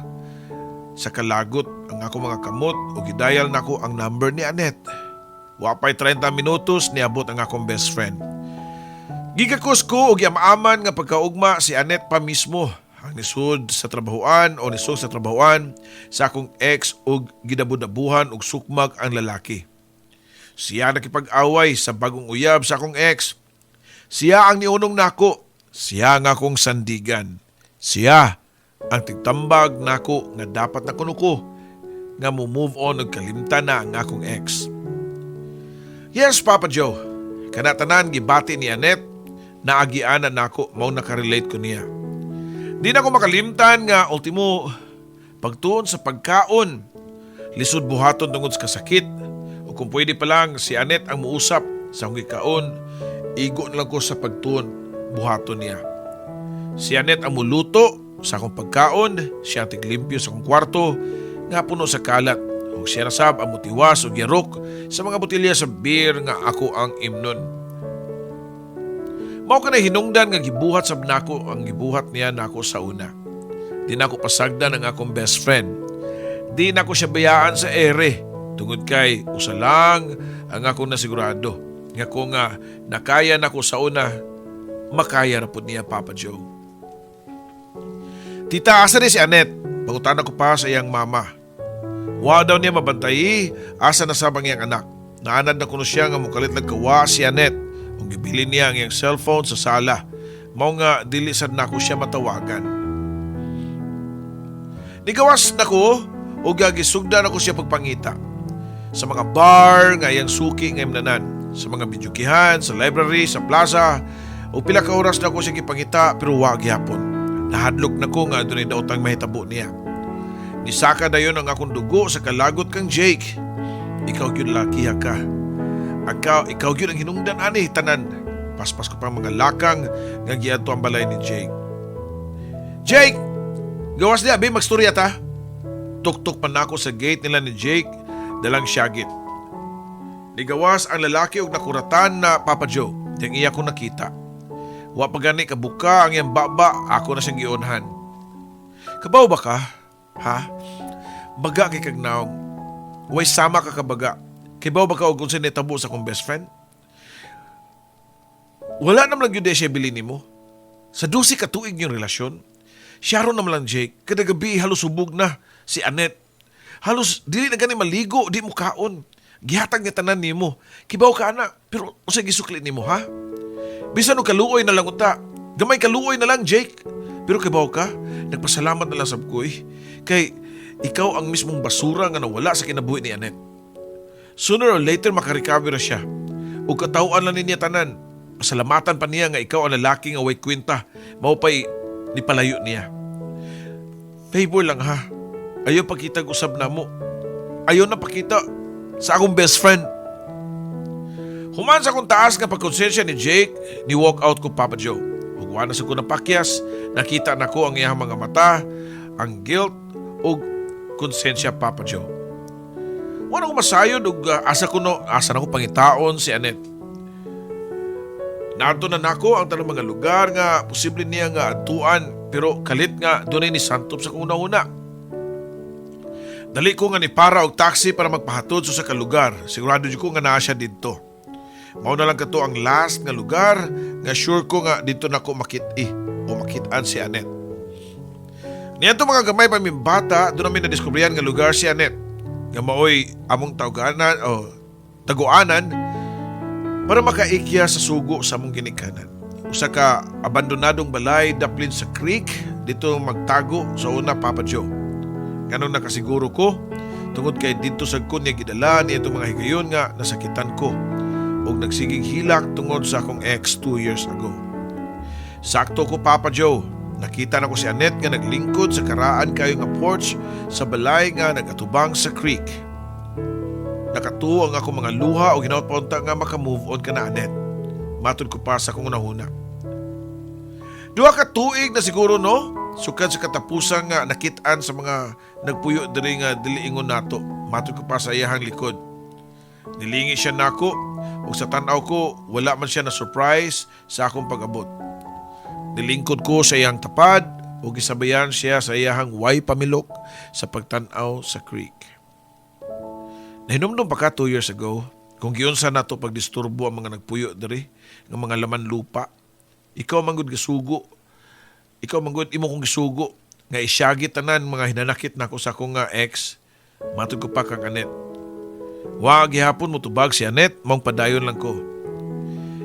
sa kalagot ang akong mga kamot o gidayal na ko ang number ni Annette. Wapay 30 minutos niabot ang akong best friend. Gigakos ko og yamaaman nga pagkaugma si Annette pa mismo. Ang nisud sa trabahoan o nisog sa trabahoan sa akong ex og gidabudabuhan og sukmag ang lalaki. Siya nakipag-away sa bagong uyab sa akong ex. Siya ang niunong nako. Siya nga akong sandigan. Siya ang tigtambag nako nga dapat na kunuko nga move on og kalimtan na ang akong ex. Yes, Papa Joe. Kanatanan gibati ni Annette na agianan nako mao nakarelate ko niya. Di na ko makalimtan nga ultimo pagtuon sa pagkaon. Lisod buhaton tungod sa kasakit. O kung pwede pa lang si Annette ang muusap sa akong ikaon, igo na lang ko sa pagtuon buhaton niya. Si Annette ang muluto sa akong pagkaon, siya ang tiglimpyo sa akong kwarto nga puno sa kalat. O siya nasab ang mutiwas o yarok sa mga botelya sa beer nga ako ang imnon. Mao ka na hinungdan nga gibuhat sab nako ang gibuhat niya nako sa una. Di nako pasagdan ang akong best friend. Di nako siya bayaan sa ere. Tungod kay usa lang ang akong nasigurado. Nga ko nga nakaya nako sa una, makaya na po niya, Papa Joe. Tita, asa ni si Annette? Pangutan ko pa sa iyang mama. Wa daw niya mabantay, asa na sabang iyang anak. Naanad na kuno siya nga mukalit nagkawa si Annette. Kung gibili niya ang iyang cellphone sa sala, mao nga dili sad nako siya matawagan. Nigawas nako o gagisugdan ako siya pagpangita. Sa mga bar nga iyang suki nga imnanan, sa mga bidyukihan, sa library, sa plaza, o pila ka oras na ako siya gipangita pero wa gyapon. Nahadlok nako nga dunay daotang mahitabo niya. Nisaka dayon ang akong dugo sa kalagot kang Jake. Ikaw gyud lakiha ka. Ikaw gyud ang hinungdan ani tanan. Paspas ko pa mga lakang nga giadto ang balay ni Jake. Jake! Gawas niya, abi, magstorya ta. Tuk-tuk pa na ako sa gate nila ni Jake, dalang syagit. Nigawas ang lalaki og nakuratan na Papa Joe, diyang iya ko nakita. Wa pa gani kabuka ang iyang baba, ako na siyang giunhan. Kabaw ba ka? Ha? Baga kay kagnaong. Way sama ka kabaga. Kabaw ba ka og kung sinitabo sa kong best friend? Wala naman lang yun siya bilin mo. Sa 12 ka tuig yung relasyon, siya ron naman lang Jake, kada gabi halos subog na si Annette. Halos dili na gani maligo, di mo kaon. Gihatag niya tanan nimo. Kibaw ka na, pero usay gisukli nimo ha? Bisan og kaluoy na lang unta. Gamay kaluoy na lang Jake. Pero kibaw ka, nagpasalamat na lang sab ko kay ikaw ang mismong basura nga nawala sa kinabuhi ni Annette. Sooner or later makarecover na siya. Ug katawhan lang niya tanan. Pasalamatan pa niya nga ikaw ang lalaki nga way kwenta. Mao pa'y nipalayo niya. Favor lang ha. Ayaw pakita usab na mo. Ayaw na pakita sa akong best friend. Human sa akong taas nga pagkonsensya ni Jake, ni walk out ko Papa Joe. Hugwa na sa ko na pakyas, nakita na ko ang iyang mga mata, ang guilt o konsensya Papa Joe. Wala ko masayod o asa na ko pangitaon si Annette. Nato na nako ang tanong mga lugar nga posible niya nga atuan pero kalit nga dunay ni santop sa una-una. Dali ko nga ni para og taxi para magpahatod sa kalugar. Sigurado ko nga naa siya didto. Mao na lang kato ang last nga lugar nga sure ko nga dito nako makitaan si Annette. Niadto mga gamay pa mi bata, doon namin nadiskubrihan nga lugar si Annette. Nga maoy among tawganan o taguanan para makaikya sa sugo sa among ginikanan. Usa ka abandonadong balay daplin sa creek dito magtago sa una Papa Joe. Ganun nakasiguro ko tungod kay dito sa kunya gidala niya itong mga higayon nga nasakitan ko o nagsigig hilak tungod sa akong ex 2 years ago. Sakto ko Papa Joe, nakita na ko si Annette nga naglingkod sa karaan kayo nga porch sa balay nga nagatubang sa creek. Nakatuo ang ako mga luha o ginaot pa unta nga makamove on ka na Annette. Matod ko pa sa kong unahuna. 2 ka tuig na siguro no? Sukad sa katapusan nga nakitaan sa mga nagpuyo diri nga diliingon nato. Matod ko pa sa iyahang likod. Nilingi siya nako o sa tanaw ko wala man siya na surprise sa akong pag-abot. Nilingkod ko sa iyang tapad o gisabayan siya sa iyahang way pamilok sa pagtanaw sa creek. Nahinumdum pa ka 2 years ago kung giunsa nato pagdisturbo ang mga nagpuyo diri ng mga laman lupa. Ikaw manggod gisugo. Ikaw manggod imo kong gisugo nga isyagi tanan mga hinanakit nako sa akong ex. Matod ko pa kang Annette. Wa gihapon mo tubag si Annette, mong padayon lang ko.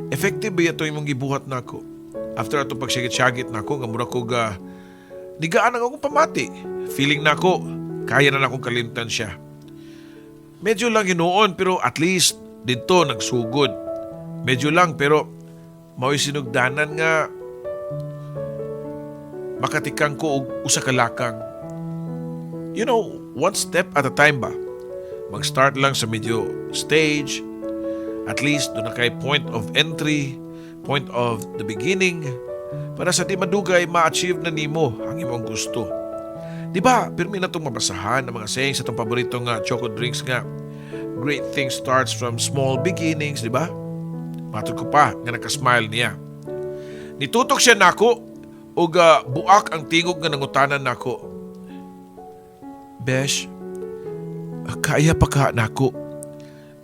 Effective ba ito imong gibuhat nako? After ato pagsigit-syagit nako nga mura ko nigaan ang akong pamati. Feeling nako kaya na akong kalimtan siya. Medyo lang hinuon pero at least dito nagsugod. Medyo lang pero mao'y sinugdanan nga makatikang ko og usa ka lakang. You know, one step at a time ba? Mag-start lang sa medyo stage. At least doon na kay point of entry, point of the beginning para sa di madugay ma-achieve na nimo ang imong gusto. Diba, pirmi na itong mabasahan ng mga saying sa itong paboritong choco drinks nga, great things starts from small beginnings, diba? Matod ko pa nga nakasmile niya. Nitutok siya nako o buak ang tingog nga nangutanan nako. Besh, kaya pa ka nako.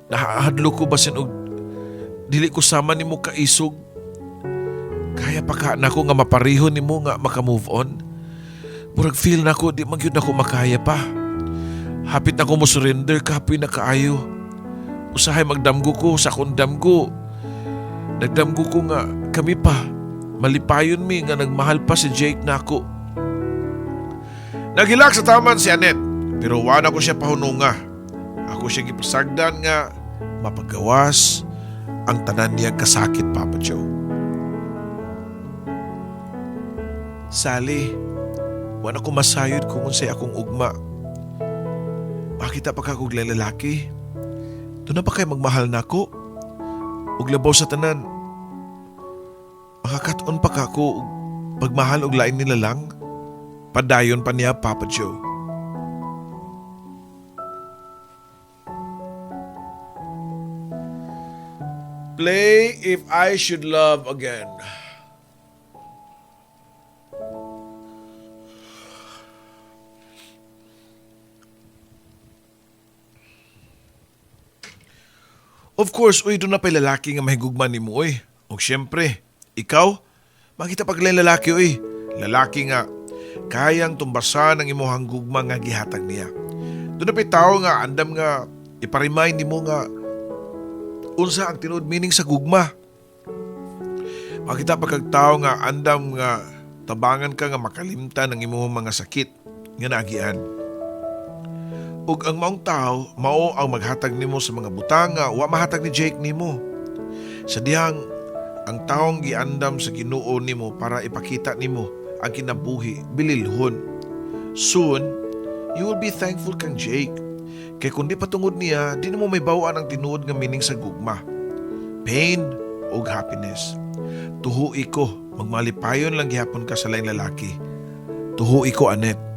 Nahadlo ko basin og dili ko sama nimo kaisog. Kaya pa ka nako nga mapareho nimo nga maka-move on. Murag feel nako di man gyud nako makaya pa. Hapit na ko mo surrender kapoy na kaayo. Usahay magdamgo ko sa akong damgo. Nagdamgo ko nga kami pa. Malipayon mi nga nagmahal pa si Jake nako. Nagilak sa taman si Annette, pero wala ko siya pahununga. Ako siya gipasagdan nga mapagawas ang tanan niya kasakit, Papa Joe. Sally, wala ko masayod kung unsay akong ugma. Makita pa ka kong lalaki. Doon na pa kayo magmahal na ako. Ug labaw sa tanan. Makakaton pa ka ako pagmahal og lain nila lang. Padayon pa niya, Papa Joe. Play If I Should Love Again. Of course, uy, doon na pa'y lalaki nga mahigugman ni mo, uy. O syempre, ikaw, makita paglain lalaki, uy. Lalaki nga, kayang tumbasan ang imuhang gugma nga gihatag niya. Doon na pa'y tao nga, andam nga, iparimind ni mo nga, unsa ang tinuod meaning sa gugma. Makita pagkagtao nga, andam nga, tabangan ka nga makalimtan ang imuhang mga sakit nga naagian. Ug ang maong tao, mao ang maghatag nimo sa mga butang nga wa mahatag ni Jake nimo. Sa dihang ang taong giandam sa Ginoo nimo para ipakita nimo ang kinabuhi bililhon. Soon, you will be thankful kang Jake. Kay kundi patungod niya, di mo may bawaan ang tinuod nga meaning sa gugma. Pain ug happiness. Tuhui ko, magmalipayon lang gihapon ka sa laing lalaki. Tuhui ko, Annette.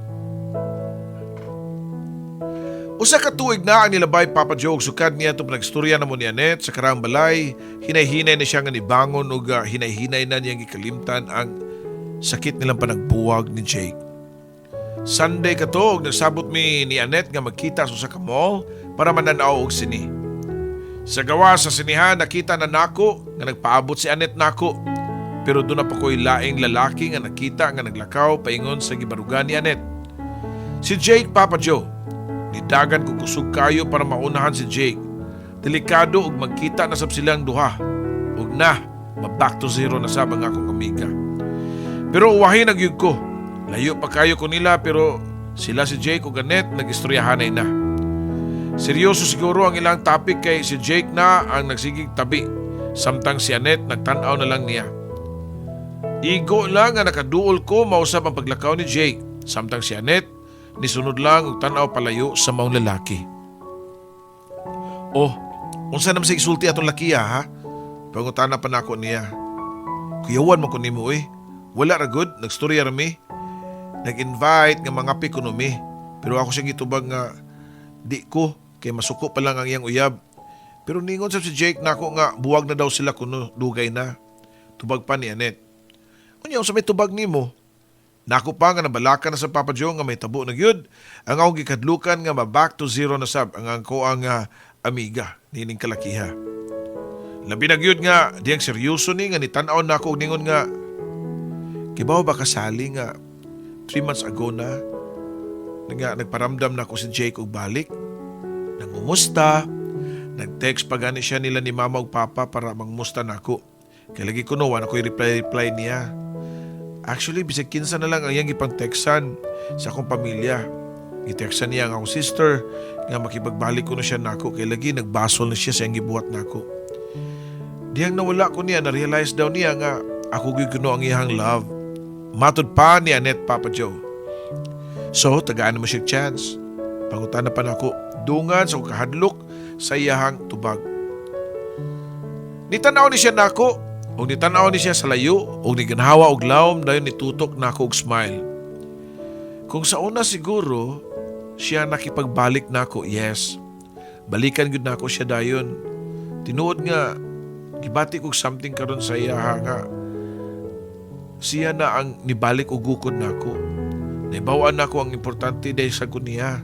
Usa ka tuig na ang nilabay Papa Joe sukad niya itong nagstorya na mo ni Annette sa karang balay. Hinay-hinay na siya nga nibangon o hinay-hinay na niyang ikalimtan ang sakit nilang panagbuwag ni Jake. Sunday ka to og nagsabot mi ni Annette nga magkita sa ka mall para mananaw og sini. Sa gawa sa sinihan nakita na nako nga nagpaabot si Annette nako. Pero doon na pa ko'y laing lalaki nga nakita nga naglakaw paingon sa gibarugan ni Annette. Si Jake, Papa Joe. Nidagan ko kusog kayo para maunahan si Jake. Delikado ug magkita na sab silang duha. Ug na, ma-back to zero na sab ang akong amiga. Pero uwahin nagyud ko. Layo pa kayo ko nila pero sila si Jake ug Annette nag-istoryahanay na. Seryoso siguro ang ilang topic kay si Jake na ang nagsigig tabi. Samtang si Annette nagtanaw na lang niya. Igo lang nga nakaduol ko mausap ang paglakaw ni Jake. Samtang si Annette nisunod lang og tanaw palayo sa maong lalaki. Oh, unsa naman sa isulti atong lakiya ha? Pangutana pa nako niya. Kuyawan mo ko nimo eh. Wala ra gud, nagstorya ra mi. Nag-invite nga mga pikuno mi. Pero ako siya gitubag nga di ko kay masuko pa lang ang iyang uyab. Pero ningon sa si Jake nako nga buwag na daw sila kuno dugay na. Tubag pa ni Annette. Unya unsa may tubag nimo? Nako pa nga nabalakan na sa Papa Joe nga may tabo na gyud. Ang akong gikadlukan nga ma-back to zero na sab ang angko ang amiga nining kalakiha. Labi na gyud nga diyang seryoso ni nga nitan-aw nako og ningon nga kibaw ba kasali nga 3 months ago na nga nagparamdam na ko si Jake og balik. Nangumusta. Nag-text pa gani siya nila ni Mama ug Papa para mangmusta nako. Kay lagi ko no wa na ko'y reply niya. Actually, bisag kinsa na lang ang iyang ipang-textan sa akong pamilya. Gitextan niya ang akong sister nga makipagbalik ko na siya nako kay lagi nagbasol na siya sa iyang gibuhat nako. Diyang nawala ko niya, na-realize daw niya nga ako giguno ang iyang love. Matod pa ni Annette, Papa Joe. So, tagaan mo siya chance. Pangutan na pa nako, dungan sa kahadlok sa iyahang tubag. Nitanaw ni siya nako. Og nitanaw ni siya sa layo, og niganhawa og lawom dayon nitutok nako og smile. Kung sa una siguro, siya nakipagbalik nako, yes. Balikan gyud nako siya dayon. Tinuod nga, gibati kog something karon sa iya nga. Siya na ang nibalik og gukod nako. Naibawaan nako ang importante dahil sa kuniya.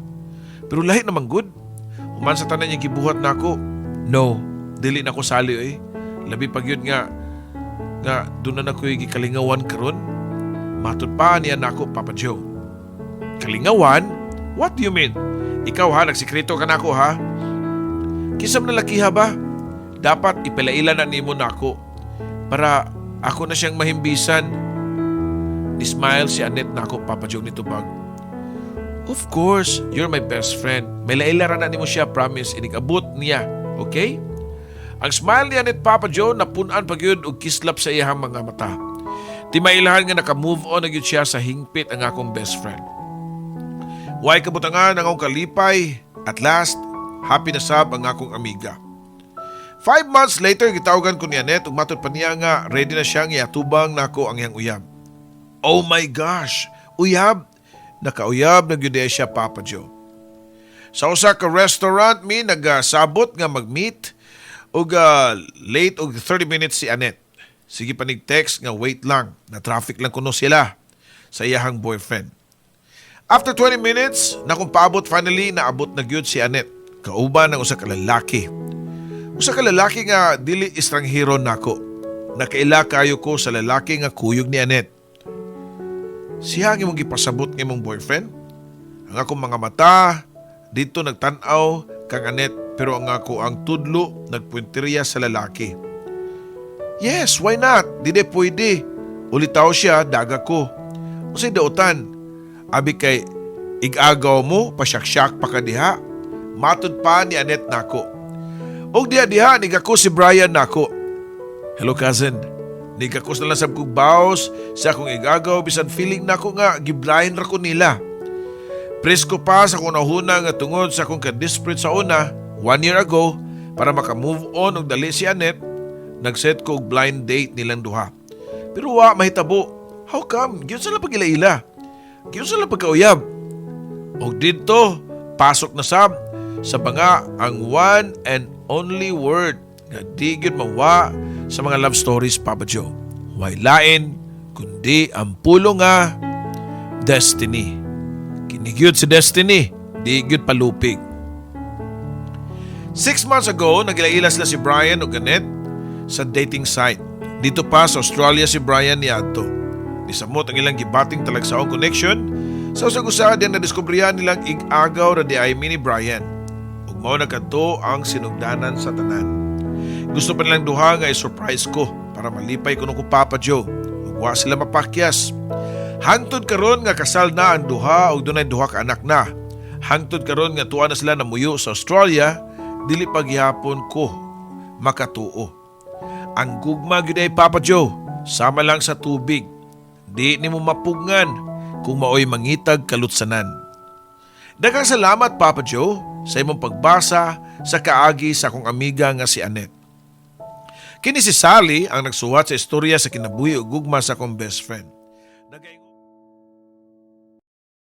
Pero lahi naman good. Human sa tanan niya gibuhat nako. No, dili nako sali eh. Labi pag yun nga, nga doon na ako'y gikalingawan karon. Matod pa niya nako, Papa Joe. Kalingawan? What do you mean? Ikaw ha, nagsikreto ka nako ha? Kisam na laki ha ba? Dapat ipalailan na nimo nako para ako na siyang mahimbisan. Nismile si Annette nako, Papa Joe nito bag. Of course, you're my best friend. May lailaran na nimo siya, promise. Inig-abot niya, okay? Ang smile ni Annette, Papa Joe, napunan pag yun o kislap sa iyang mga mata. Di mailahan nga naka-move on na yun siya sa hingpit ang akong best friend. Way kabutangan ang akong kalipay. At last, happy na sab ang akong amiga. 5 months later, gitawagan ko ni Annette ug matod pa niya nga ready na siyang iatubang nako ang iyang uyab. Oh my gosh! Uyab! Nakauyab na gyud siya, Papa Joe. Sa usa ka restaurant mi nagasabot nga mag-meet ug late og 30 minutes si Annette. Sige pa nig-text nga wait lang, na traffic lang kuno sila sa iyahang boyfriend. After 20 minutes, nakong paabot finally naabot na gyud si Annette. Kauban ng usa ka lalaki. Usa ka lalaki nga dili estranghero nako. Nakaila kayo ko sa lalaki nga kuyog ni Annette. Siya ang imong gipasabot ng imong boyfriend? Ang akong mga mata, dito nagtanaw kang Annette pero ang ako ang tudlo nagpunteriya sa lalaki. Yes, why not? Di pwede. Ulitaw siya, daga ko. Usay dautan. Abi kay igagaw mo, pasyak-syak pa ka diha. Matud pa ni Annette nako. Og diha nigako si Brian nako. Hello cousin. Nigakos na lang sab kong baos sa akong igagaw bisan feeling nako nga giblahin ra ko nila. Presko pa sa akong nahuna nga tungod sa akong ka-desperate sa una 1 year ago para maka-move on og dali si Annette. Nag-set ko og blind date nilang duha. Pero wa mahitabo. How come? Giyon sila pag-ila-ila. Giyon sila pagkauyab. Og dito pasok na sab sa banga ang one and only word nga di gyud mawa sa mga love stories, Papa Joe. Way lain kundi ang pulo nga destiny. Kinigyud si destiny, di gyud palupig. 6 months ago, nagila-ila sila si Brian o Annette sa dating site. Dito pa sa Australia si Brian ni Adto. Nisamot ang ilang gibating talagsaong connection sa usag-usa din na diskubrihan nilang ig-agaw na di ay mini Brian. Ug mao nagkadto ang sinugdanan sa tanan. Gusto pa nilang duha nga i-surprise ko para malipay ko nung Papa Joe. Huwag sila mapakyas. Hangtod karon nga kasal na ang duha o dunay duha ka anak na. Hangtod karon nga tuwa na sila namuyo sa Australia, dili paghihapon ko makatuo. Ang gugma gyud ay Papa Joe, sama lang sa tubig. Di nimo mapugngan kung maoy mangitag kalutsanan. Daghang salamat Papa Joe sa imong pagbasa sa kaagi sa akong amiga nga si Annette. Kini si Sally ang nagsuwat sa istorya sa kinabuhi ug gugma sa akong best friend.